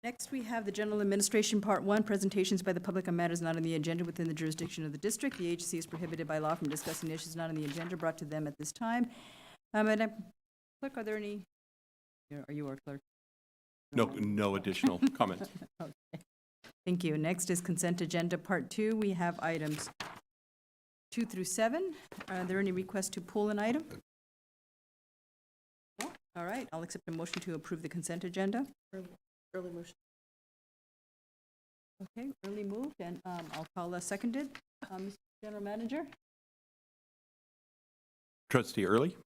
Next, we have the General Administration Part 1, presentations by the public on matters not on the agenda within the jurisdiction of the district. The agency is prohibited by law from discussing issues not on the agenda brought to them at this time. Madam Clerk, are there any, are you our clerk? No additional comments. Okay. Thank you. Next is Consent Agenda Part 2. We have items 2 through 7. Are there any requests to pull an item? No? All right, I'll accept a motion to approve the consent agenda. Early motion. Okay, early moved, and I'll call seconded. Mr. General Manager? Trustee Early,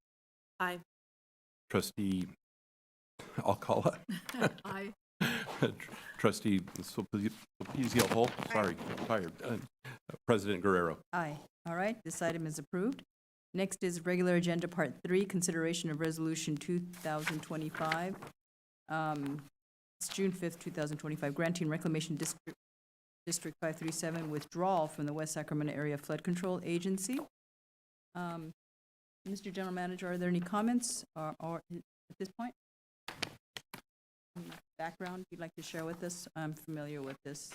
Aye. Trustee, I'll call Aye. it. Trustee Sophia Holt, sorry, I'm tired. President Guerrero. Aye. All right, this item is approved. Next is regular agenda Part 3, consideration of Resolution 2025. It's June 5th, 2025, granting Reclamation District 537 withdrawal from the West Sacramento Area Flood Control Agency. Mr. General Manager, are there any comments or at this point? Any background you'd like to share with us? I'm familiar with this.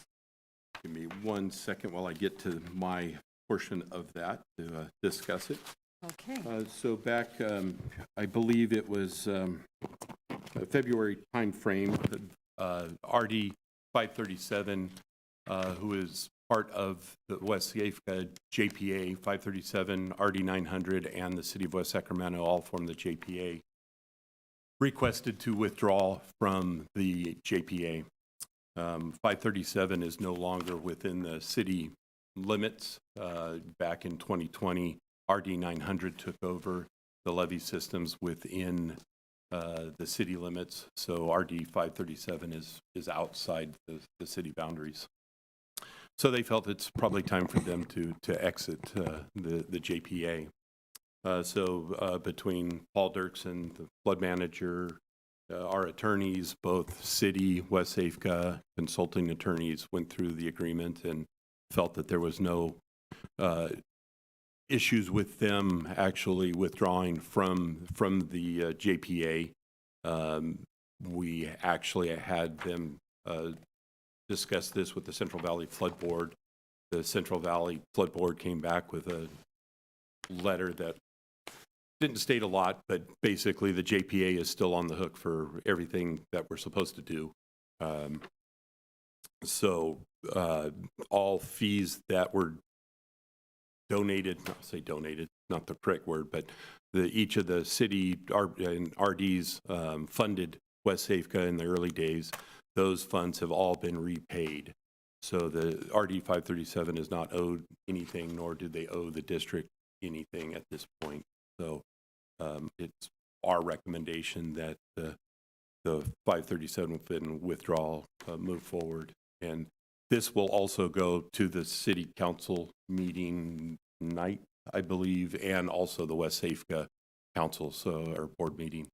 Give me 1 second while I get to my portion of that to discuss it. Okay. So back, I believe it was February timeframe, RD 537, who is part of the West Safeka JPA 537, RD 900, and the City of West Sacramento all form the JPA, requested to withdraw from the JPA. 537 is no longer within the city limits. Back in 2020, RD 900 took over the levee systems within the city limits, so RD 537 is outside the city boundaries. So they felt it's probably time for them to exit the JPA. So between Paul Dirksen, the flood manager, our attorneys, both city, West Safeka, consulting attorneys, went through the agreement and felt that there was no issues with them actually withdrawing from the JPA. We actually had them discuss this with the Central Valley Flood Board. The Central Valley Flood Board came back with a letter that didn't state a lot, but basically the JPA is still on the hook for everything that we're supposed to do. So all fees that were donated, not say donated, not the correct word, but each of the city and RDs funded West Safeka in the early days. Those funds have all been repaid. So the RD 537 is not owed anything, nor do they owe the district anything at this point. So it's our recommendation that the 537 withdrawal move forward. And this will also go to the city council meeting night, I believe, and also the West Safeka council, so our board meeting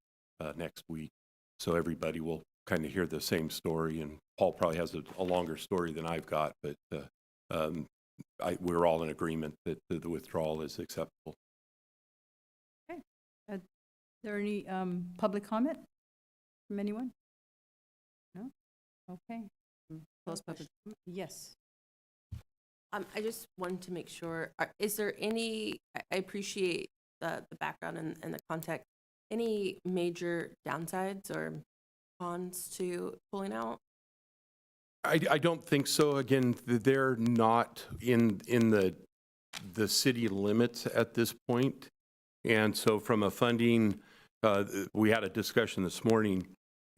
next week. So everybody will kind of hear the same story, and Paul probably has a longer story than I've got, but we're all in agreement that the withdrawal is acceptable. Okay. Is there any public comment from anyone? No? Okay. Close public comment. Yes. I just wanted to make sure, is there any, I appreciate the background and the context, any major downsides or cons to pulling out? I don't think so. Again, they're not in the city limits at this point. And so from a funding, we had a discussion this morning.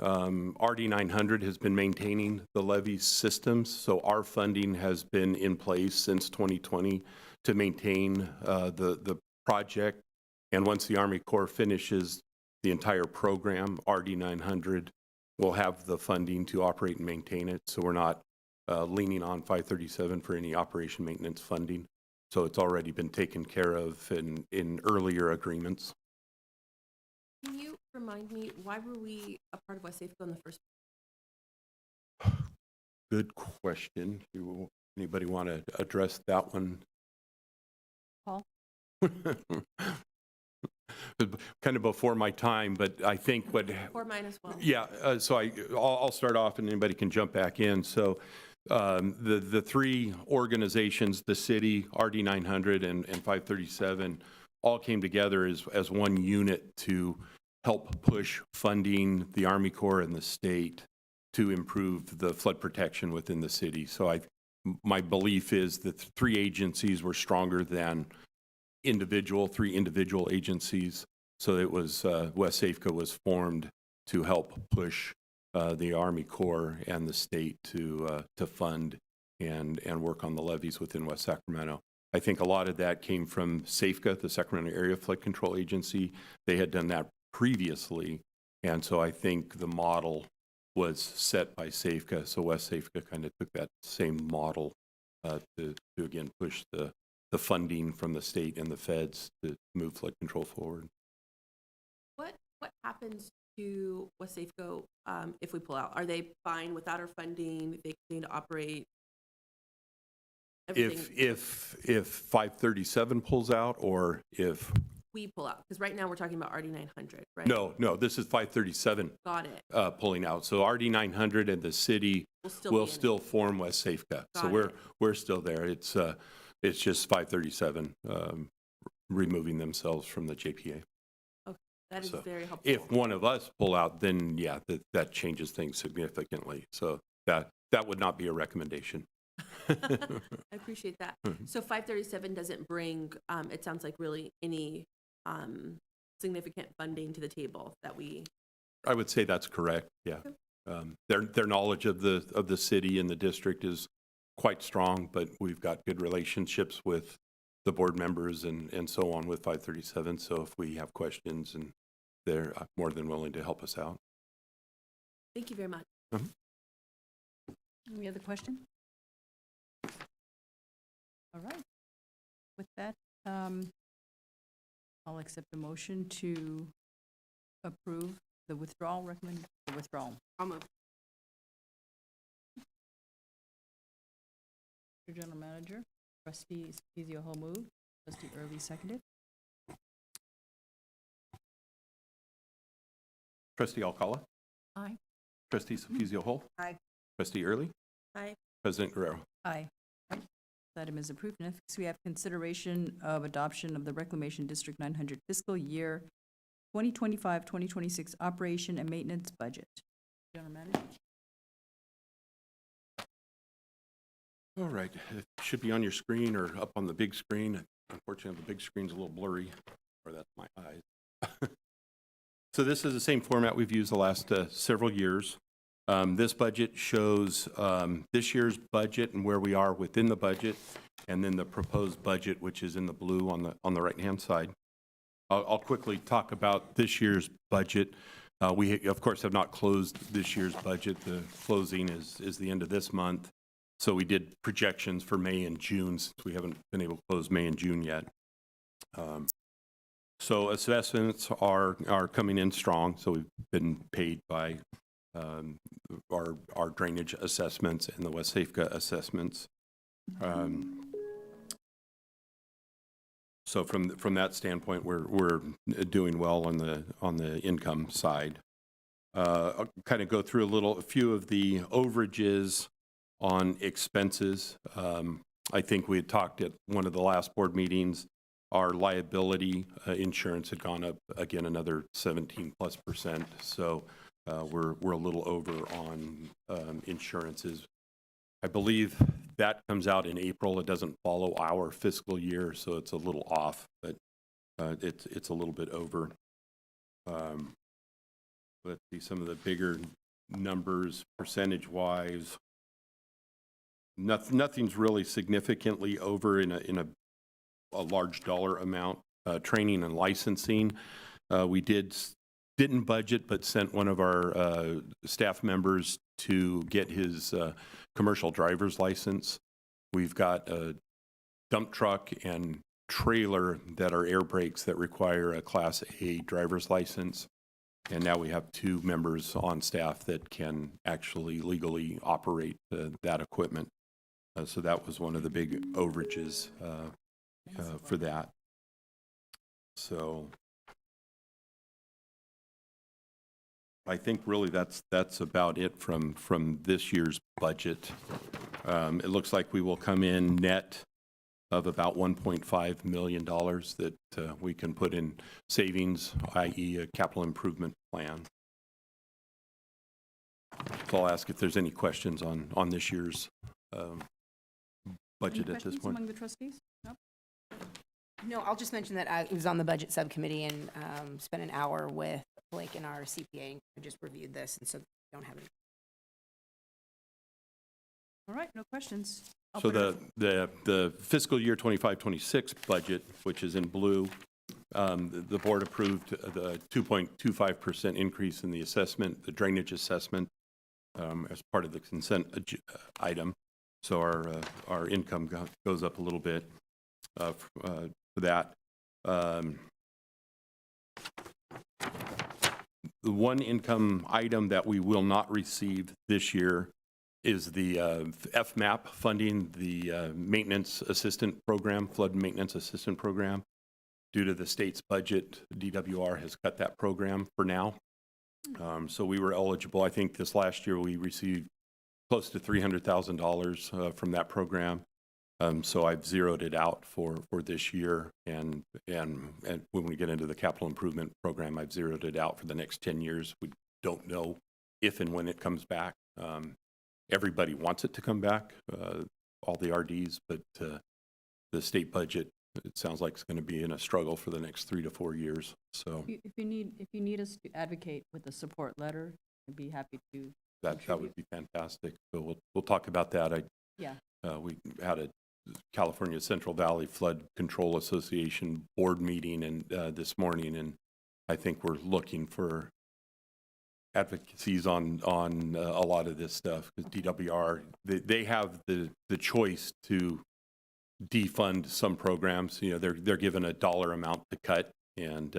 RD 900 has been maintaining the levee systems, so our funding has been in place since 2020 to maintain the project. And once the Army Corps finishes the entire program, RD 900 will have the funding to operate and maintain it. So we're not leaning on 537 for any operation maintenance funding. So it's already been taken care of in earlier agreements. Can you remind me, why were we a part of West Safeka in the first? Good question. Anybody want to address that one? Paul? kind of before my time, but I think what, Or mine as well. yeah, so I'll start off and anybody can jump back in. So the three organizations, the city, RD 900 and 537, all came together as one unit to help push funding the Army Corps and the state to improve the flood protection within the city. So my belief is that the three agencies were stronger than three individual agencies. So it was, West Safeco was formed to help push the Army Corps and the state to fund and work on the levees within West Sacramento. I think a lot of that came from Safeco, the Sacramento Area Flood Control Agency. They had done that previously, and so I think the model was set by Safeco. So West Safeco kind of took that same model to again push the funding from the state and the feds to move flood control forward. What happens to West Safeco if we pull out? Are they fine without our funding? They continue to operate? Everything If 537 pulls out, or if we pull out? Because right now we're talking about RD 900, right? no, this is 537 Got it. pulling out. So RD 900 and the city will still form West Safeco. So Got we're still there. It's just 537 removing themselves from the JPA. Okay, that is So very helpful. If one of us pull out, then yeah, that changes things significantly. So that would not be a recommendation. I appreciate that. Mhm. So 537 doesn't bring, it sounds like really any significant funding to the table that we, I would say that's correct, yeah. Their knowledge of the city and the district is quite strong, but we've got good relationships with the board members and so on with 537. So if we have questions, and they're more than willing to help us out. thank you very much. Any other question? All right. With that, I'll accept the motion to approve the withdrawal, recommend the withdrawal. I'll move. Mr. General Manager, Trustee Spezio Hall moved, Trustee Early seconded. Trustee Alcala? Aye. Trustee Sufisio Hall? Aye. Trustee Early? Aye. President Guerrero? Aye. This item is approved. Next, we have consideration of adoption of the Reclamation District 900 fiscal year 2025-2026 operation and maintenance budget. General Manager? All right, it should be on your screen or up on the big screen. Unfortunately, the big screen's a little blurry, or that's my eyes. So this is the same format we've used the last several years. This budget shows this year's budget and where we are within the budget, and then the proposed budget, which is in the blue on the right-hand side. I'll quickly talk about this year's budget. We, of course, have not closed this year's budget. The closing is the end of this month. So we did projections for May and June, since we haven't been able to close May and June yet. So assessments are coming in strong. So we've been paid by our drainage assessments and the West Safeco assessments. So from that standpoint, we're doing well on the income side. I'll kind of go through a few of the overages on expenses. I think we had talked at one of the last board meetings. Our liability insurance had gone up again another 17+%. So we're a little over on insurances. I believe that comes out in April. It doesn't follow our fiscal year, so it's a little off, but it's a little bit over. Let's see some of the bigger numbers percentage-wise. Nothing's really significantly over in a large dollar amount. Training and licensing, we didn't budget, but sent one of our staff members to get his commercial driver's license. We've got a dump truck and trailer that are air brakes that require a Class A driver's license. And now we have 2 members on staff that can actually legally operate that equipment. So that was one of the big overages for that. So I think really that's about it from this year's budget. It looks like we will come in net of about $1.5 million that we can put in savings, i.e. a capital improvement plan. So I'll ask if there's any questions on this year's budget Any at this questions point. among the trustees? No? No, I'll just mention that I was on the budget subcommittee and spent an hour with Blake and our CPA and just reviewed this, and so don't have any. All right, no questions. I'll So put it- the fiscal year 25-26 budget, which is in blue, the board approved the 2.25% increase in the assessment, the drainage assessment, as part of the consent item. So our income goes up a little bit for that. The one income item that we will not receive this year is the FMAP funding, the maintenance assistant program, flood maintenance assistant program. Due to the state's budget, DWR has cut that program for now. So we were eligible. I think this last year we received close to $300,000 from that program. So I've zeroed it out for this year, and when we get into the capital improvement program, I've zeroed it out for the next 10 years. We don't know if and when it comes back. Everybody wants it to come back, all the RDs, but the state budget, it sounds like it's going to be in a struggle for the next 3 to 4 years. So If you need us to advocate with a support letter, I'd be happy to. that would be fantastic. So we'll talk about that. Yeah. We had a California Central Valley Flood Control Association board meeting and this morning, and I think we're looking for advocacies on a lot of this stuff, because DWR, they have the choice to defund some programs. You know, they're given a dollar amount to cut, and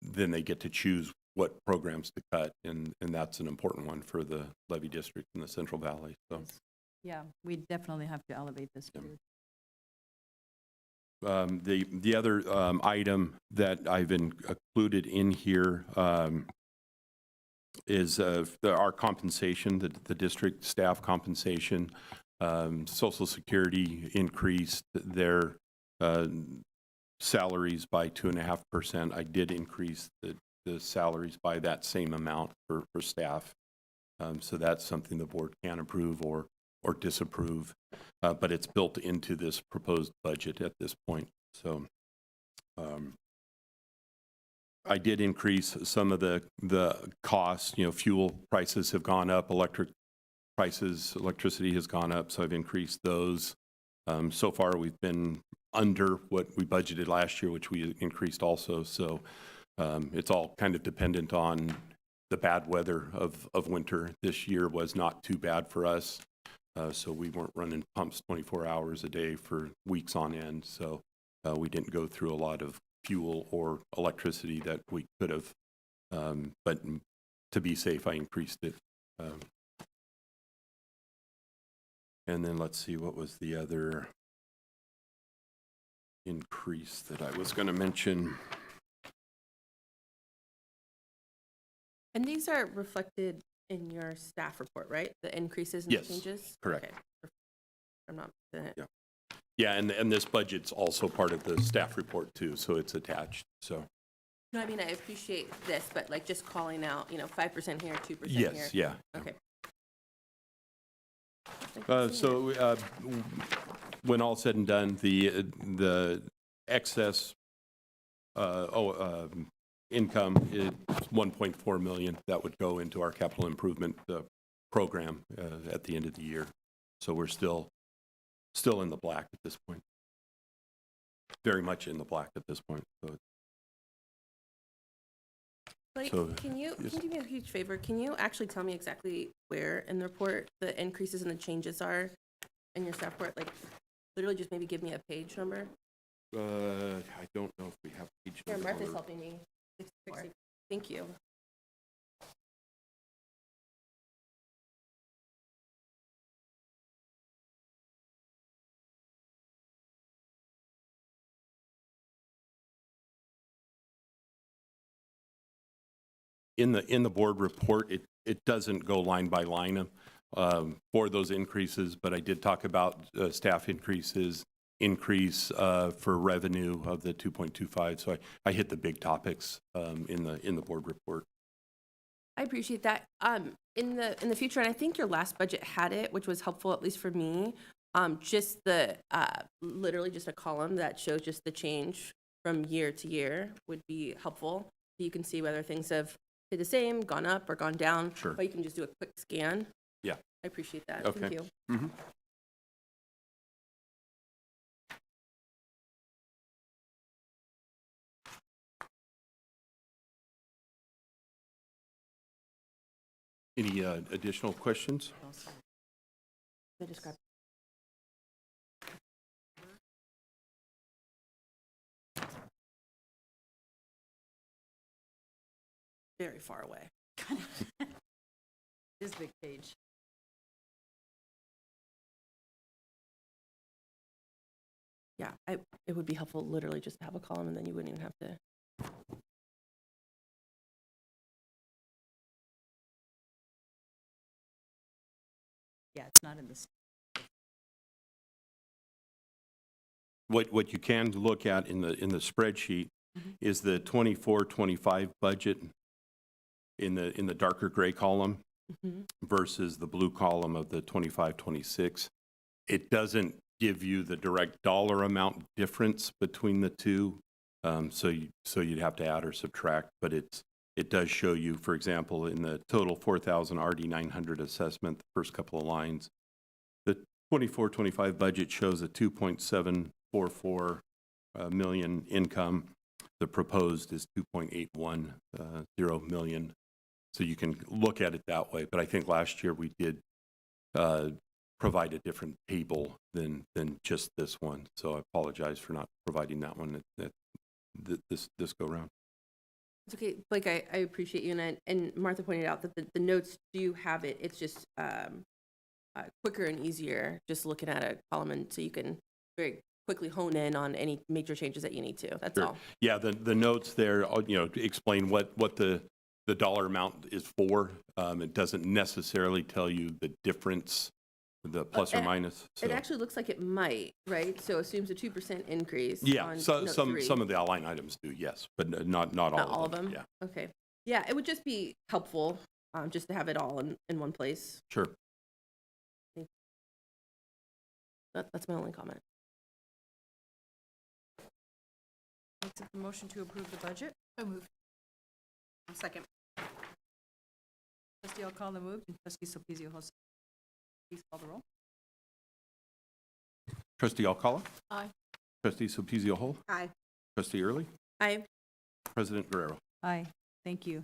then they get to choose what programs to cut, and that's an important one for the levy district in the Central Valley. So Yeah, we definitely have to elevate this. Yeah. Forward. the other item that I've included in here is our compensation, the district staff compensation. Social Security increased their salaries by 2.5%. I did increase the salaries by that same amount for staff. So that's something the board can approve or disapprove, but it's built into this proposed budget at this point. So I did increase some of the costs. You know, fuel prices have gone up, electricity has gone up, so I've increased those. So far, we've been under what we budgeted last year, which we increased also. So it's all kind of dependent on the bad weather of winter. This year was not too bad for us. So we weren't running pumps 24 hours a day for weeks on end. So we didn't go through a lot of fuel or electricity that we could have. But to be safe, I increased it. And then let's see, what was the other increase that I was going to mention? And these are reflected in your staff report, right? The increases and the Yes, changes? correct. Okay. I'm not missing it. Yeah. Yeah, and this budget's also part of the staff report too, so it's attached, so. No, I mean, I appreciate this, but like just calling out, 5% here, 2% here. Yes, yeah. Okay. Thank you for seeing it. So when all said and done, the excess income is 1.4 million that would go into our capital improvement program at the end of the year. So we're still in the black at this point. Very much in the black at this point. So Blake, so, can you yes. do me a huge favor? Can you actually tell me exactly where in the report the increases and the changes are in your staff report? Like, literally just maybe give me a page number. I don't know if we have each. Here, number. Martha's helping me. 64. Thank you. in the board report, it doesn't go line by line for those increases, but I did talk about staff increase for revenue of the 2.25. So I hit the big topics in the board report. I appreciate that. In the future, and I think your last budget had it, which was helpful, at least for me, just the, literally just a column that shows just the change from year to year would be helpful. So you can see whether things have stayed the same, gone up, or gone down. Sure. But you can just do a quick scan. Yeah. I appreciate that. Okay. Thank you. Mhm. Any additional questions? I just grabbed- Very far away. This big page. Yeah, it would be helpful literally just to have a column and then you wouldn't even have to. Yeah, it's not in this. What you can look at in the spreadsheet is the 24-25 budget in the darker gray column versus the blue column of the 25-26. It doesn't give you the direct dollar amount difference between the two, so you'd have to add or subtract, but it does show you, for example, in the total 4,000 RD 900 assessment, the first couple of lines, the 24-25 budget shows a 2.744 million income. The proposed is 2.810 million. So you can look at it that way. But I think last year we did provide a different table than just this one. So I apologize for not providing that one this go round. It's okay, Blake, I appreciate you, and Martha pointed out that the notes do have it, it's just quicker and easier just looking at a column, and so you can very quickly hone in on any major changes that you need to, that's Sure. all. Yeah, the notes there, explain what the dollar amount is for. It doesn't necessarily tell you the difference, the plus or minus. It actually looks like it might, right? So assumes a 2% increase Yeah, on so note some 3. of the line items do, yes, but not all Not of them. all of them? Yeah, Okay. Yeah, it would just be helpful, just to have it all in one place. sure. That's my only comment. Accept the motion to approve the budget. So moved. Second. Trustee Alcala moved and trustee Sulpicio Jose. Please call the roll. Trustee Alcala? Aye. Trustee Sulpicio Hull? Aye. Trustee Early? Aye. President Guerrero? Aye, thank you.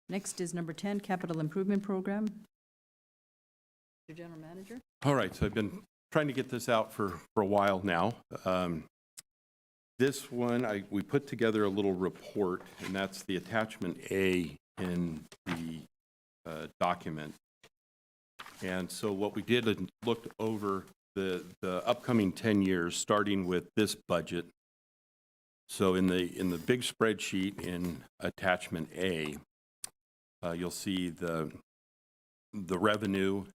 Next is number 10, Capital Improvement Program. Mr. General Manager. All right, so I've been trying to get this out for a while now. This one, we put together a little report, and that's the attachment A in the document. And so what we did is looked over the upcoming 10 years, starting with this budget. So in the big spreadsheet in attachment A, you'll see the revenue,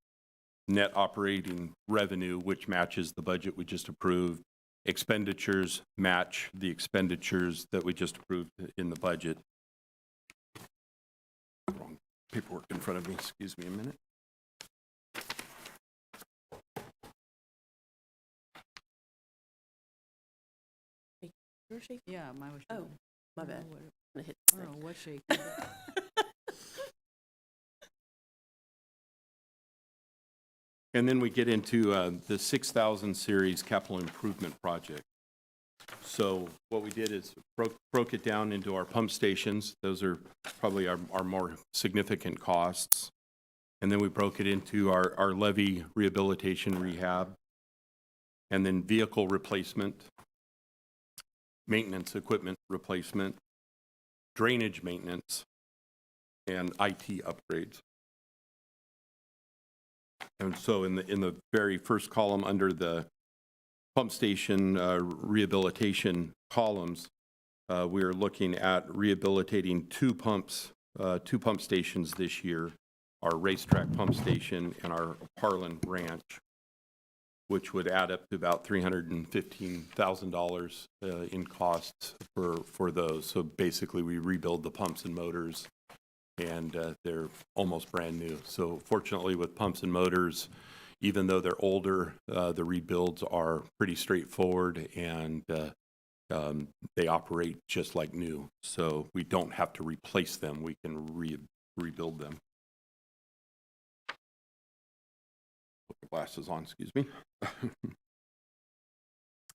net operating revenue, which matches the budget we just approved. Expenditures match the expenditures that we just approved in the budget. Wrong paperwork in front of me, excuse me a minute. You're shaking? Yeah, mine was. Oh, my bad. I I'm gonna hit don't know what shaking. And then we get into the 6,000 series capital improvement project. So what we did is broke it down into our pump stations. Those are probably our more significant costs. And then we broke it into our levee rehabilitation rehab, and then vehicle replacement, maintenance equipment replacement, drainage maintenance, and IT upgrades. And so in the very first column under the pump station rehabilitation columns, we are looking at rehabilitating 2 pumps two pump stations this year, our racetrack pump station and our Harlan Ranch, which would add up to about $315,000 in costs for those. So basically, we rebuild the pumps and motors, and they're almost brand new. So fortunately, with pumps and motors, even though they're older, the rebuilds are pretty straightforward, and they operate just like new. So we don't have to replace them. We can rebuild them. Put my glasses on, excuse me.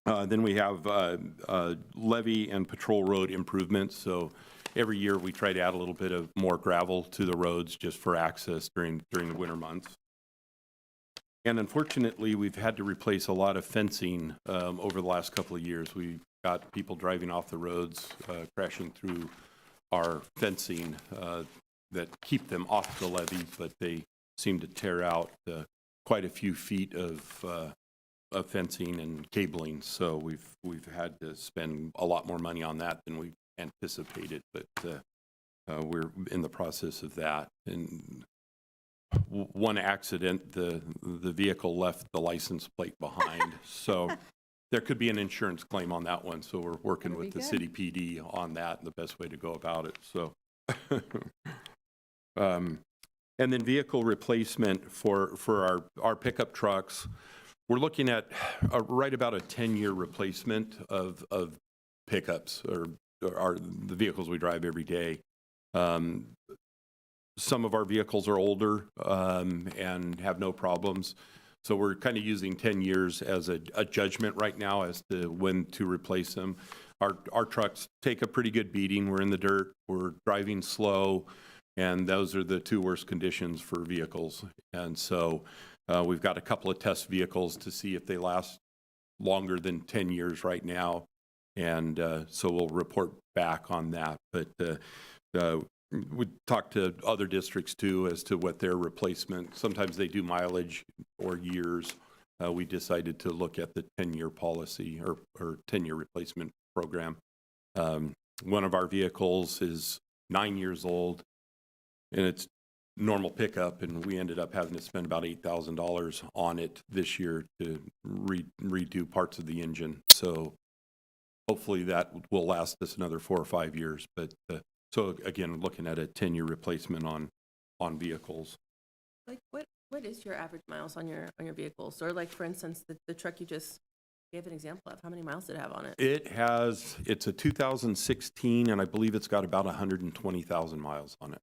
Then we have levee and patrol road improvements. So every year we try to add a little bit of more gravel to the roads just for access during the winter months. And unfortunately, we've had to replace a lot of fencing over the last couple of years. We've got people driving off the roads, crashing through our fencing that keep them off the levee, but they seem to tear out quite a few feet of fencing and cabling. So we've had to spend a lot more money on that than we anticipated, but we're in the process of that. And one accident, the vehicle left the license plate behind, so there could be an insurance claim on that one. So we're working That'd with be the good. city PD on that and the best way to go about it. So, and then vehicle replacement for our pickup trucks, we're looking at right about a 10-year replacement of pickups or the vehicles we drive every day. Some of our vehicles are older and have no problems. So we're kind of using 10 years as a judgment right now as to when to replace them. Our trucks take a pretty good beating. We're in the dirt, we're driving slow, and those are the two worst conditions for vehicles. And so we've got a couple of test vehicles to see if they last longer than 10 years right now. And so we'll report back on that. But we talk to other districts too as to what their replacement, sometimes they do mileage or years. We decided to look at the 10-year policy or 10-year replacement program. One of our vehicles is 9 years old and it's normal pickup, and we ended up having to spend about $8,000 on it this year to redo parts of the engine. So hopefully that will last us another 4 or 5 years. But so again, looking at a 10-year replacement on vehicles. Like, what is your average miles on your vehicles? Or like, for instance, the truck you just gave an example of, how many miles did it have on it? It's a 2016, and I believe it's got about 120,000 miles on it.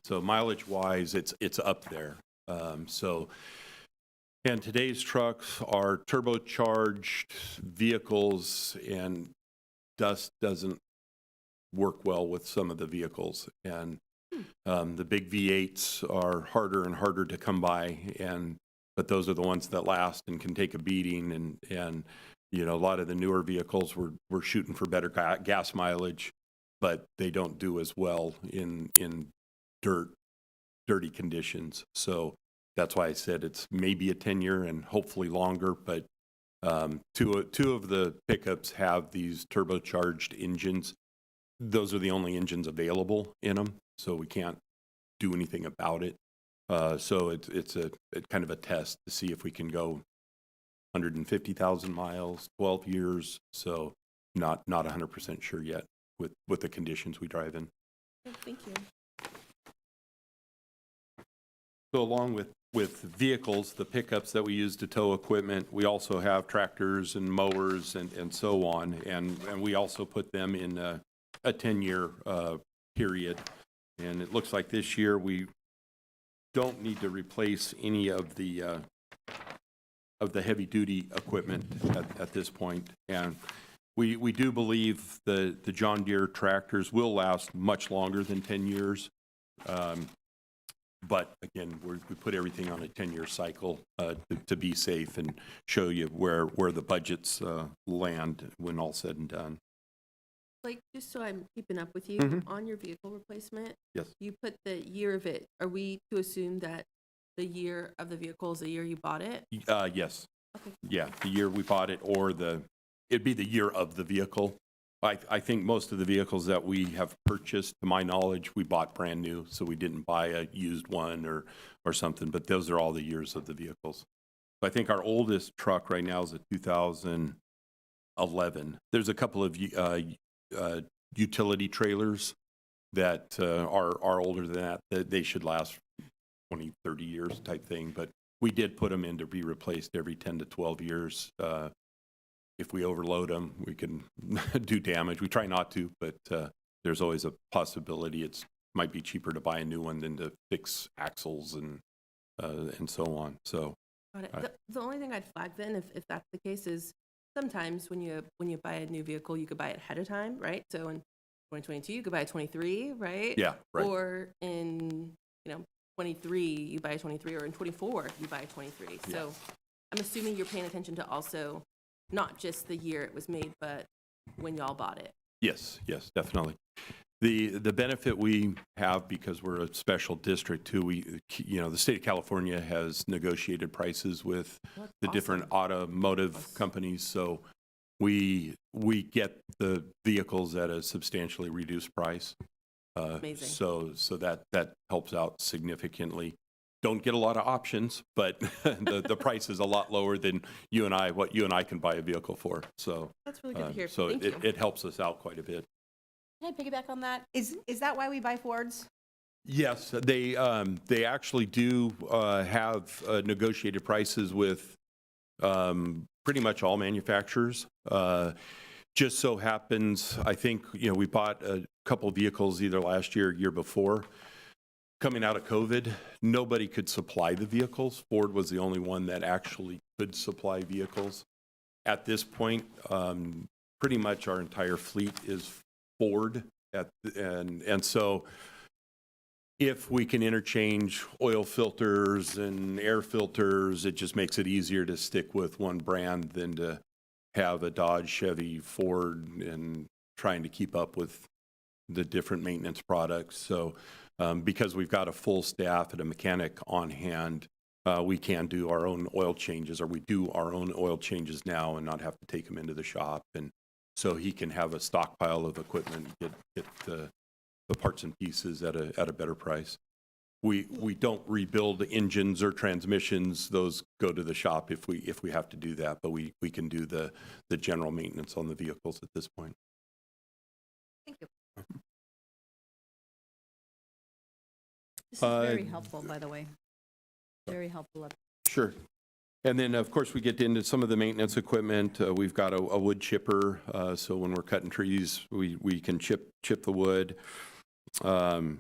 So mileage-wise, it's up there. And today's trucks are turbocharged vehicles, and dust doesn't work well with some of the vehicles. And the big V8s are harder and harder to come by, but those are the ones that last and can take a beating. And you know, a lot of the newer vehicles we're shooting for better gas mileage, but they don't do as well in dirty conditions. So that's why I said it's maybe a 10-year and hopefully longer. But two of the pickups have these turbocharged engines. Those are the only engines available in them, so we can't do anything about it. So it's a kind of a test to see if we can go 150,000 miles, 12 years. So not 100% sure yet with the conditions we drive in. Thank you. So along with vehicles, the pickups that we use to tow equipment, we also have tractors and mowers and so on. And we also put them in a 10-year period. And it looks like this year we don't need to replace any of the heavy-duty equipment at this point. And we do believe the John Deere tractors will last much longer than 10 years. But again, we put everything on a 10-year cycle to be safe and show you where the budgets land when all said and done. Like, just so I'm keeping up with you, Mhm. on your vehicle replacement, Yes. you put the year of it. Are we to assume that the year of the vehicle is the year you bought it? Yes. Okay. Yeah, the year we bought it, or it'd be the year of the vehicle. I think most of the vehicles that we have purchased, to my knowledge, we bought brand new, so we didn't buy a used one or something, but those are all the years of the vehicles. I think our oldest truck right now is a 2011. There's a couple of utility trailers that are older than that they should last 20, 30 years type thing, but we did put them in to be replaced every 10 to 12 years. If we overload them, we can do damage. We try not to, but there's always a possibility. It might be cheaper to buy a new one than to fix axles and so on. So Got it. The only thing I'd flag then, if that's the case, is sometimes when you buy a new vehicle, you could buy it ahead of time, right? So in 2022, you could buy a 23, right? yeah, right. Or in 23, you buy a 23, or in 24, you buy a 23. So I'm assuming you're paying attention to also not just the year it was made, but when y'all bought it. Yes, definitely. The benefit we have, because we're a special district too, the state of California has negotiated prices with That's the different automotive Plus- companies, so we get the vehicles at a substantially reduced price. Amazing. So that helps out significantly. Don't get a lot of options, but the price is a lot lower than what you and I can buy a vehicle for. So That's really good to hear. so Thank you. it helps us out quite a bit. Can I piggyback on that? Is that why we buy Fords? Yes, they actually do have negotiated prices with pretty much all manufacturers. Just so happens, I think, we bought a couple vehicles either last year or year before. Coming out of COVID, nobody could supply the vehicles. Ford was the only one that actually could supply vehicles. At this point, pretty much our entire fleet is Ford, and so if we can interchange oil filters and air filters, it just makes it easier to stick with one brand than to have a Dodge, Chevy, Ford, and trying to keep up with the different maintenance products. So because we've got a full staff and a mechanic on hand, we can do our own oil changes, or we do our own oil changes now and not have to take them into the shop. And so he can have a stockpile of equipment, get the parts and pieces at a better price. We don't rebuild engines or transmissions; those go to the shop if we have to do that. But we can do the general maintenance on the vehicles at this point. Thank you. This is very helpful, by the way. Very helpful. Sure. And then, of course, we get into some of the maintenance equipment. We've got a wood chipper, so when we're cutting trees, we can chip the wood. I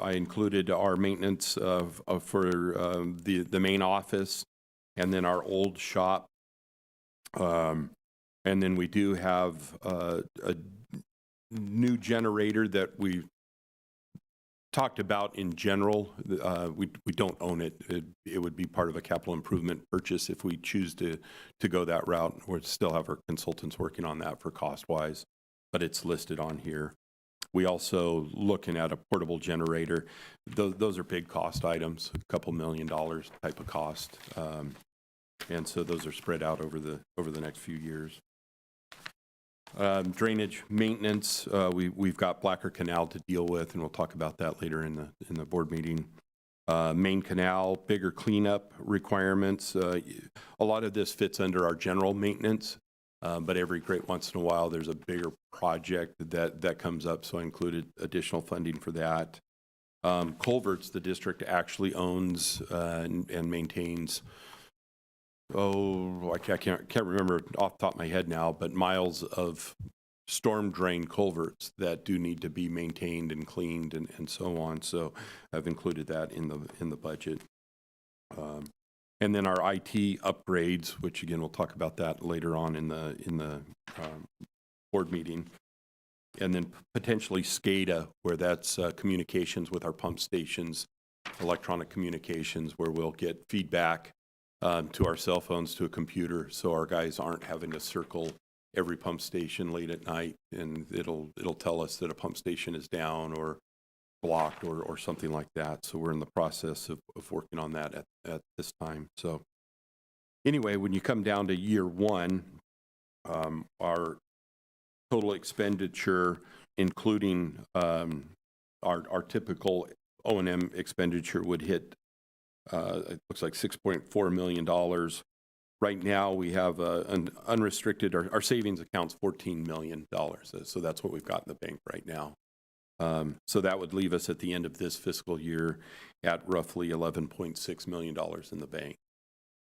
included our maintenance for the main office, and then our old shop. And then we do have a new generator that we talked about in general. We don't own it. It would be part of a capital improvement purchase if we choose to go that route. We still have our consultants working on that for cost-wise, but it's listed on here. We also looking at a portable generator. Those are big cost items, a couple $1 million type of cost, and so those are spread out over the next few years. Drainage maintenance, we've got Blacker Canal to deal with, and we'll talk about that later in the board meeting. Main canal, bigger cleanup requirements. A lot of this fits under our general maintenance, but every great once in a while there's a bigger project that comes up, so I included additional funding for that. Culverts, the district actually owns and maintains. I can't remember off the top of my head now, but miles of storm drain culverts that do need to be maintained and cleaned and so on. So I've included that in the budget. And then our IT upgrades, which again we'll talk about that later on in the board meeting. And then potentially SCADA, where that's communications with our pump stations, electronic communications, where we'll get feedback to our cell phones, to a computer, so our guys aren't having to circle every pump station late at night, and it'll tell us that a pump station is down or blocked or something like that. So we're in the process of working on that at this time. So anyway, when you come down to year one, our total expenditure, including our typical O&M expenditure, would hit, it looks like $6.4 million. Right now, we have an unrestricted, our savings account's $14 million. So that's what we've got in the bank right now. So that would leave us at the end of this fiscal year at roughly $11.6 million in the bank.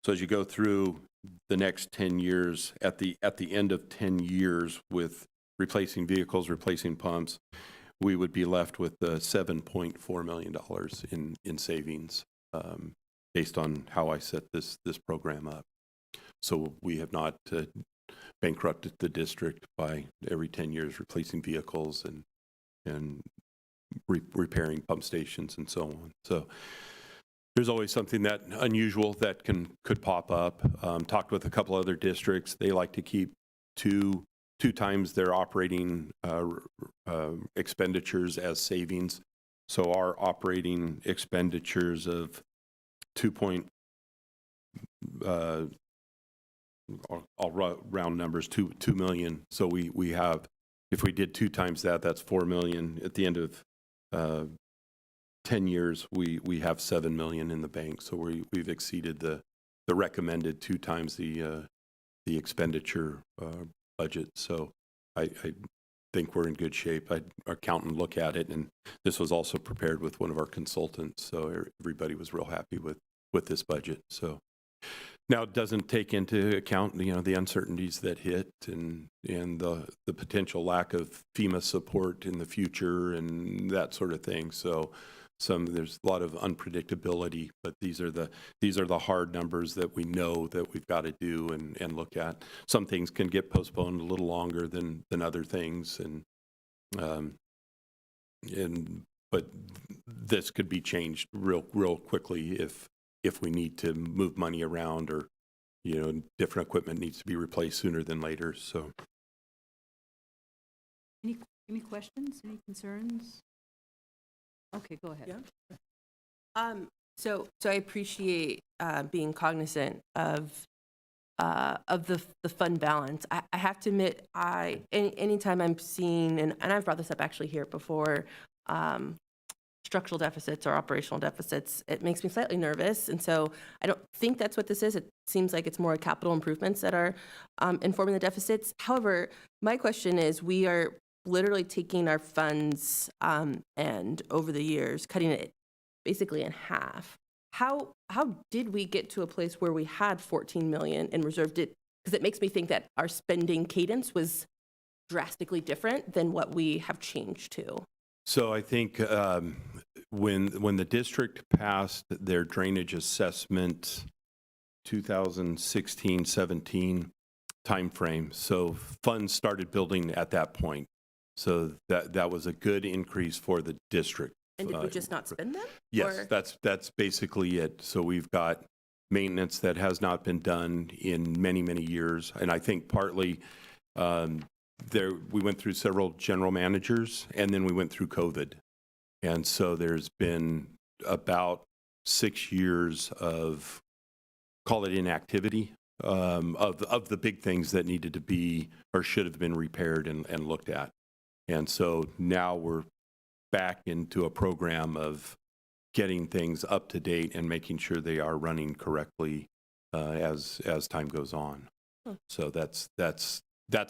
So as you go through the next 10 years, at the end of 10 years with replacing vehicles, replacing pumps, we would be left with $7.4 million in savings based on how I set this program up. So we have not bankrupted the district by every 10 years replacing vehicles and repairing pump stations and so on. So there's always something that unusual that could pop up. Talked with a couple other districts. They like to keep two times their operating expenditures as savings. So our operating expenditures of I'll round numbers, 2 million. So we have, if we did 2 times that, that's 4 million. At the end of 10 years, we have 7 million in the bank. So we've exceeded the recommended 2 times the expenditure budget. So I think we're in good shape. Our accountant look at it, and this was also prepared with one of our consultants. So everybody was real happy with this budget. So now it doesn't take into account, the uncertainties that hit and the potential lack of FEMA support in the future and that sort of thing. So there's a lot of unpredictability, but these are the hard numbers that we know that we've got to do and look at. Some things can get postponed a little longer than other things, but this could be changed real quickly if we need to move money around or, different equipment needs to be replaced sooner than later. So, Any questions, any concerns? Okay, go ahead. Yeah. So I appreciate being cognizant of the fund balance. I have to admit, anytime I'm seeing, and I've brought this up actually here before, structural deficits or operational deficits, it makes me slightly nervous. And so I don't think that's what this is. It seems like it's more capital improvements that are informing the deficits. However, my question is, we are literally taking our funds and over the years, cutting it basically in half. How did we get to a place where we had 14 million in reserve? Because it makes me think that our spending cadence was drastically different than what we have changed to. So I think when the district passed their drainage assessment 2016-17 timeframe, so funds started building at that point. So that was a good increase for the district. And did we just not spend them? Yes, or? that's basically it. So we've got maintenance that has not been done in many, many years. And I think partly we went through several general managers, and then we went through COVID. And so there's been about 6 years of, call it inactivity, of the big things that needed to be or should have been repaired and looked at. And so now we're back into a program of getting things up to date and making sure they are running correctly as time goes on. So that's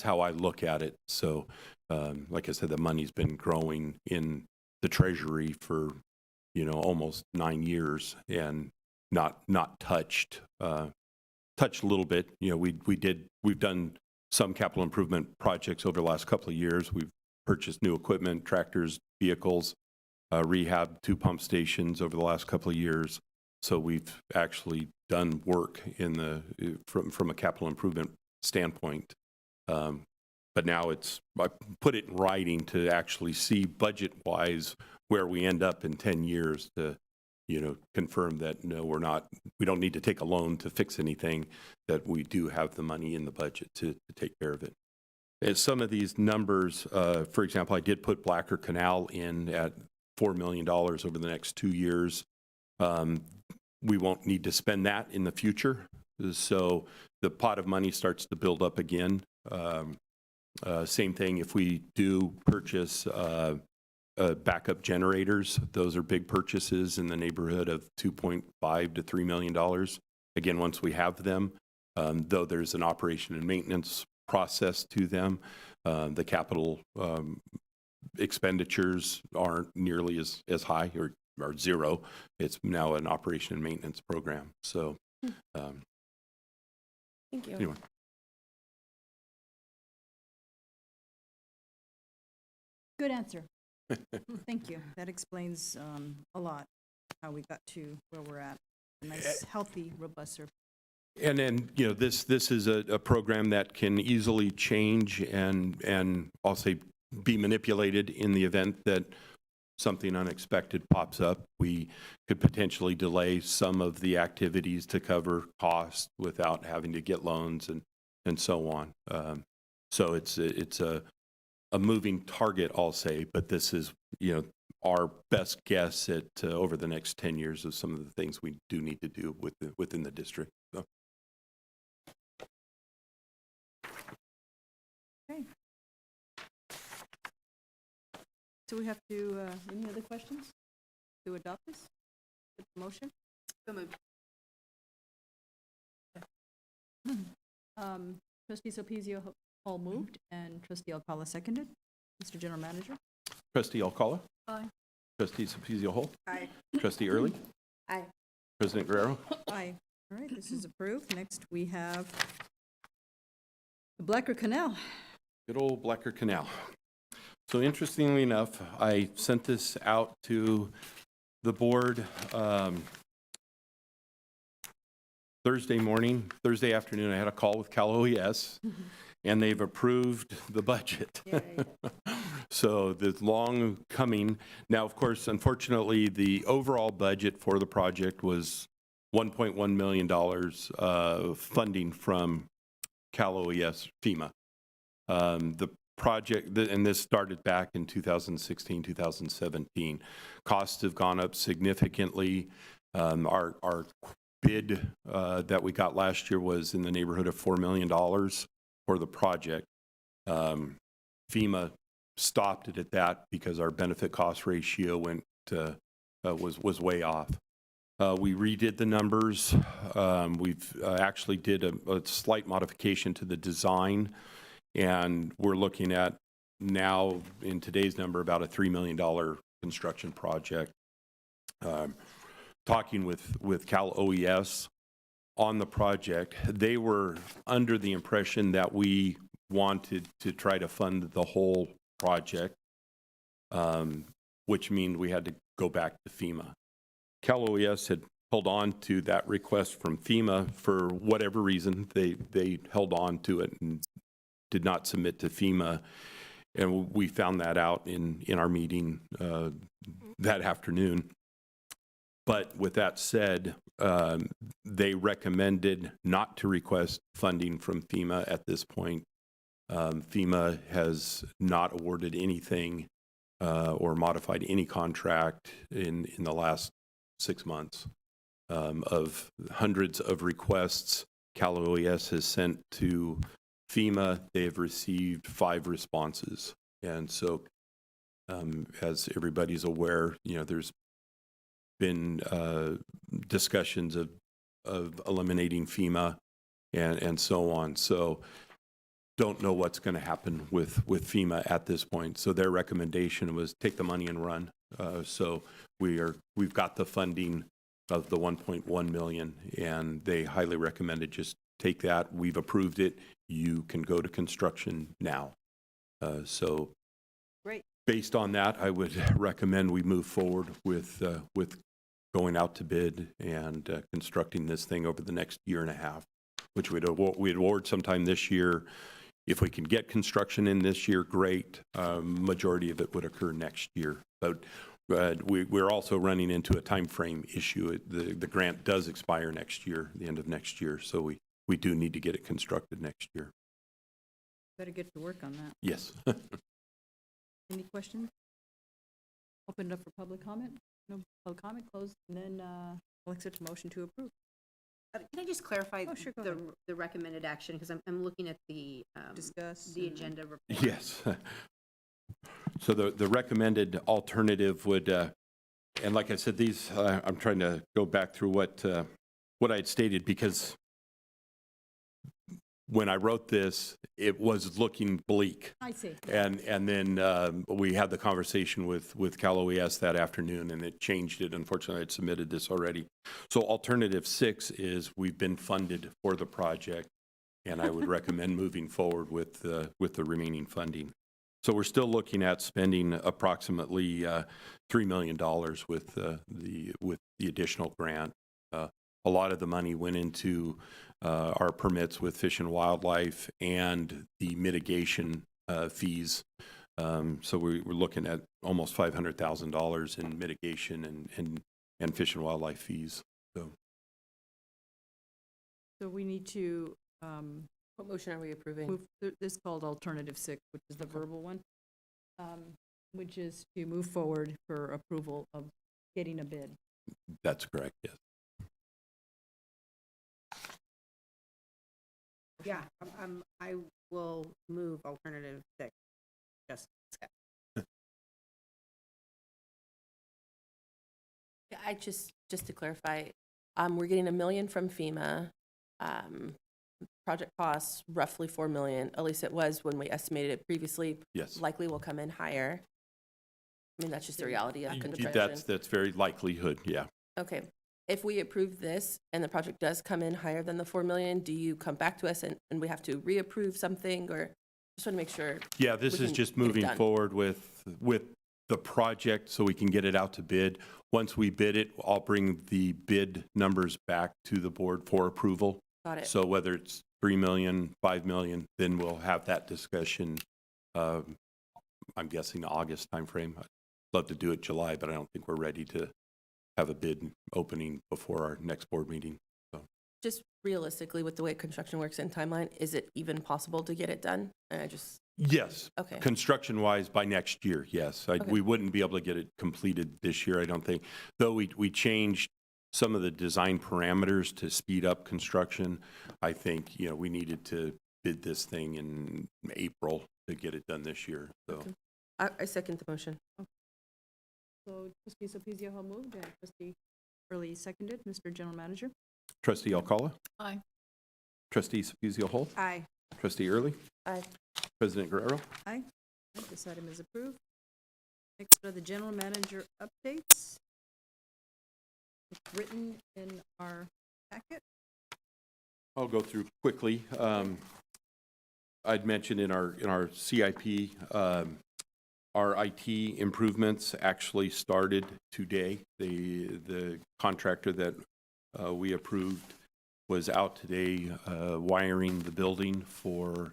how I look at it. So like I said, the money's been growing in the treasury for almost 9 years and not touched a little bit. We've done some capital improvement projects over the last couple of years. We've purchased new equipment, tractors, vehicles, rehab 2 pump stations over the last couple of years. So we've actually done work from a capital improvement standpoint. But now I put it in writing to actually see budget-wise where we end up in 10 years to, confirm that, no, we don't need to take a loan to fix anything, that we do have the money in the budget to take care of it. And some of these numbers, for example, I did put Blacker Canal in at $4 million over the next 2 years. We won't need to spend that in the future. So the pot of money starts to build up again. Same thing if we do purchase backup generators. Those are big purchases in the neighborhood of $2.5 to $3 million. Again, once we have them, though there's an operation and maintenance process to them, the capital expenditures aren't nearly as high or zero. It's now an operation and maintenance program. So Thank you. anyway. Good answer. Thank you. That explains a lot, how we got to where we're at. A nice, healthy, robust service. And then, this is a program that can easily change and I'll say be manipulated in the event that something unexpected pops up. We could potentially delay some of the activities to cover costs without having to get loans and so on. So it's a moving target, I'll say, but this is, our best guess at over the next 10 years of some of the things we do need to do within the district. So. Okay. So we have to, any other questions to adopt this? The motion? So moved. Trustee Sulpicio Hall moved and trustee Alcala seconded. Mr. General Manager? Trustee Alcala? Aye. Trustee Sulpicio Hull? Aye. Trustee Early? Aye. President Guerrero? Aye. All right, this is approved. Next, we have the Blacker Canal. Good old Blacker Canal. So interestingly enough, I sent this out to the board Thursday afternoon. I had a call with Cal OES, and they've approved the budget. So the long coming. Now, of course, unfortunately, the overall budget for the project was $1.1 million funding from Cal OES FEMA. The project, and this started back in 2016, 2017. Costs have gone up significantly. Our bid that we got last year was in the neighborhood of $4 million for the project. FEMA stopped it at that because our benefit cost ratio was way off. We redid the numbers. We've actually did a slight modification to the design, and we're looking at now, in today's number, about a $3 million construction project. Talking with Cal OES on the project, they were under the impression that we wanted to try to fund the whole project, which means we had to go back to FEMA. Cal OES had held on to that request from FEMA for whatever reason. They held on to it and did not submit to FEMA. And we found that out in our meeting that afternoon. But with that said, they recommended not to request funding from FEMA at this point. FEMA has not awarded anything or modified any contract in the last 6 months. Of hundreds of requests Cal OES has sent to FEMA, they have received 5 responses. And so, as everybody's aware, there's been discussions of eliminating FEMA and so on. So don't know what's going to happen with FEMA at this point. So their recommendation was take the money and run. So we've got the funding of the 1.1 million, and they highly recommended just take that. We've approved it. You can go to construction now. So Great. Based on that, I would recommend we move forward with going out to bid and constructing this thing over the next year and a half, which we'd award sometime this year. If we can get construction in this year, great. Majority of it would occur next year. But we're also running into a time frame issue. The grant does expire next year, the end of next year, so we do need to get it constructed next year. Better get to work on that. Yes. Any questions? Open it up for public comment? No public comment, closed, and then I'll accept a motion to approve. Can I just clarify Oh, sure, go ahead. the recommended action? Because I'm looking at the Discuss. the and- agenda report. Yes. So the recommended alternative would, and like I said, these, I'm trying to go back through what I had stated, because when I wrote this, it was looking bleak. I see. And then we had the conversation with Cal OES that afternoon, and it changed it. Unfortunately, I'd submitted this already. So alternative 6 is we've been funded for the project, and I would recommend moving forward with the remaining funding. So we're still looking at spending approximately $3 million with the additional grant. A lot of the money went into our permits with Fish and Wildlife and the mitigation fees. So we're looking at almost $500,000 in mitigation and Fish and Wildlife fees. So So we need to What motion are we approving? move, this is called alternative 6, which is the verbal one, which is to move forward for approval of getting a bid. that's correct, yes. Yeah, I will move alternative 6. Just Yeah, just to clarify, we're getting $1 million from FEMA. Project costs roughly $4 million, at least it was when we estimated it previously. Yes. Likely will come in higher. I mean, that's just the reality of construction. That's very likelihood, yeah. Okay. If we approve this and the project does come in higher than the 4 million, do you come back to us and we have to reapprove something, or just want to make sure? Yeah, this we is can just get it moving done. forward with the project so we can get it out to bid. Once we bid it, I'll bring the bid numbers back to the board for approval. Got it. So whether it's 3 million, 5 million, then we'll have that discussion, I'm guessing August timeframe. I'd love to do it July, but I don't think we're ready to have a bid opening before our next board meeting. Just realistically, with the way construction works in timeline, is it even possible to get it done? And I just, Yes, okay. construction-wise by next year, yes. Okay. We wouldn't be able to get it completed this year, I don't think. Though we changed some of the design parameters to speed up construction. I think, we needed to bid this thing in April to get it done this year, so. Okay. I second the motion. So trustee Sulpicio moved and trustee Early seconded. Mr. General Manager? Trustee Alcala? Aye. Trustee Sapuzio Holt? Aye. Trustee Early? Aye. President Guerrero? Aye. This item is approved. Next are the general manager updates. It's written in our packet. I'll go through quickly. I'd mentioned in our CIP, our IT improvements actually started today. The contractor that we approved was out today wiring the building for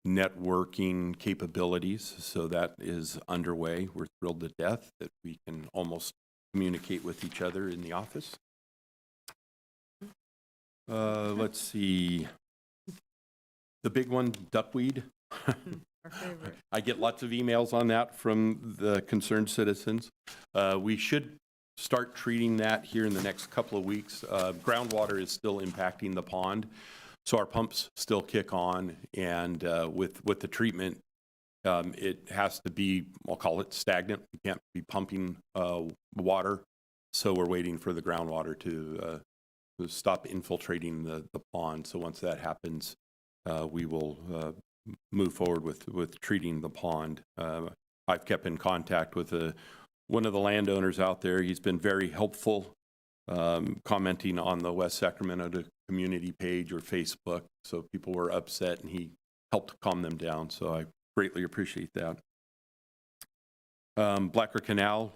networking capabilities, so that is underway. We're thrilled to death that we can almost communicate with each other in the office. Let's see. The big one, duckweed. Our favorite. I get lots of emails on that from the concerned citizens. We should start treating that here in the next couple of weeks. Groundwater is still impacting the pond, so our pumps still kick on, and with the treatment, it has to be, I'll call it stagnant. We can't be pumping water, so we're waiting for the groundwater to stop infiltrating the pond. So once that happens, we will move forward with treating the pond. I've kept in contact with one of the landowners out there. He's been very helpful, commenting on the West Sacramento community page or Facebook. So people were upset, and he helped calm them down. So I greatly appreciate that. Blacker Canal,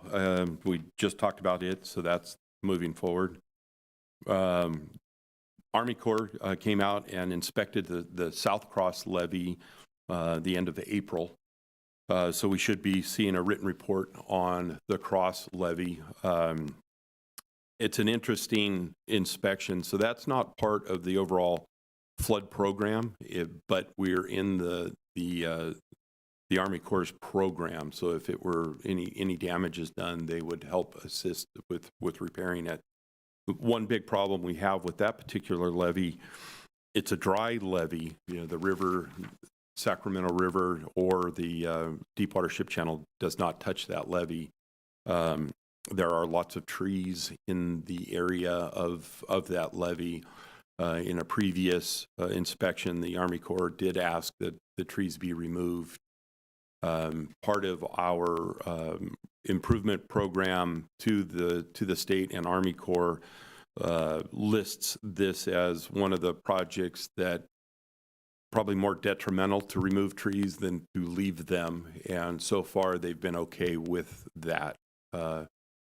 we just talked about it, so that's moving forward. Army Corps came out and inspected the South Cross levee the end of April. So we should be seeing a written report on the cross levee. It's an interesting inspection. So that's not part of the overall flood program, but we're in the Army Corps' program. So if it were any damage is done, they would help assist with repairing it. one big problem we have with that particular levee, it's a dry levee, the river, Sacramento River or the Deepwater Ship Channel does not touch that levee. There are lots of trees in the area of that levee. In a previous inspection, the Army Corps did ask that the trees be removed. Part of our improvement program to the state and Army Corps lists this as one of the projects that probably more detrimental to remove trees than to leave them, and so far they've been okay with that.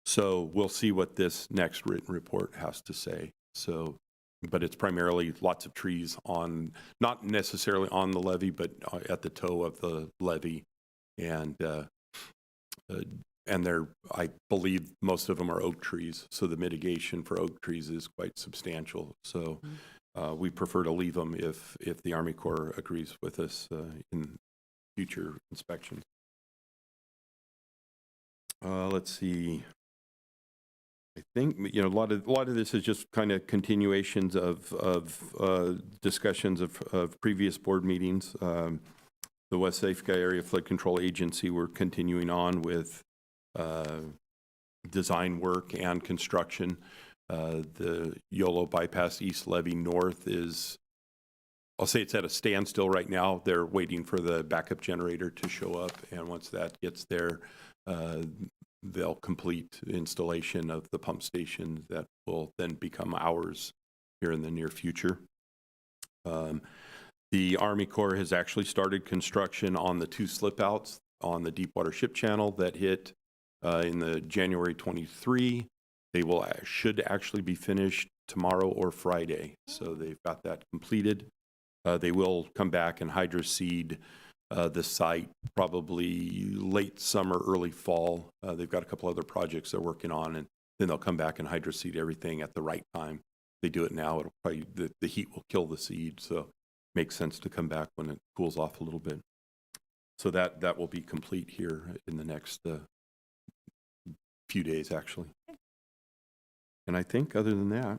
So we'll see what this next written report has to say. So, but it's primarily lots of trees on, not necessarily on the levee, but at the toe of the levee, and they're, I believe most of them are oak trees, so the mitigation for oak trees is quite substantial. So we prefer to leave them if the Army Corps agrees with us in future inspections. Let's see. I think a lot of this is just kind of continuations of discussions of previous board meetings. The West Safeco Area Flood Control Agency, we're continuing on with design work and construction. The Yolo Bypass East Levee North is, I'll say it's at a standstill right now. They're waiting for the backup generator to show up, and once that gets there, they'll complete installation of the pump station that will then become ours here in the near future. The Army Corps has actually started construction on the 2 slip outs on the Deepwater Ship Channel that hit in the January 23. They should actually be finished tomorrow or Friday, so they've got that completed. They will come back and hydroseed the site probably late summer, early fall. They've got a couple other projects they're working on, and then they'll come back and hydroseed everything at the right time. If they do it now, it'll probably, the heat will kill the seed, so it makes sense to come back when it cools off a little bit. So that will be complete here in the next few days, actually. And I think other than that, I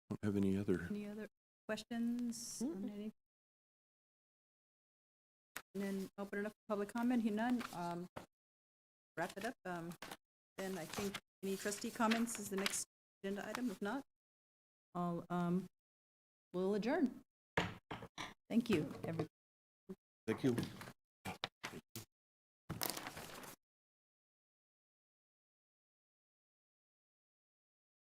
don't have any other. Any other questions? On any? And then open it up for public comment. Hearing none, wrap it up. Then I think any trustee comments is the next agenda item. If not, we'll adjourn. Thank you, everybody. Thank you.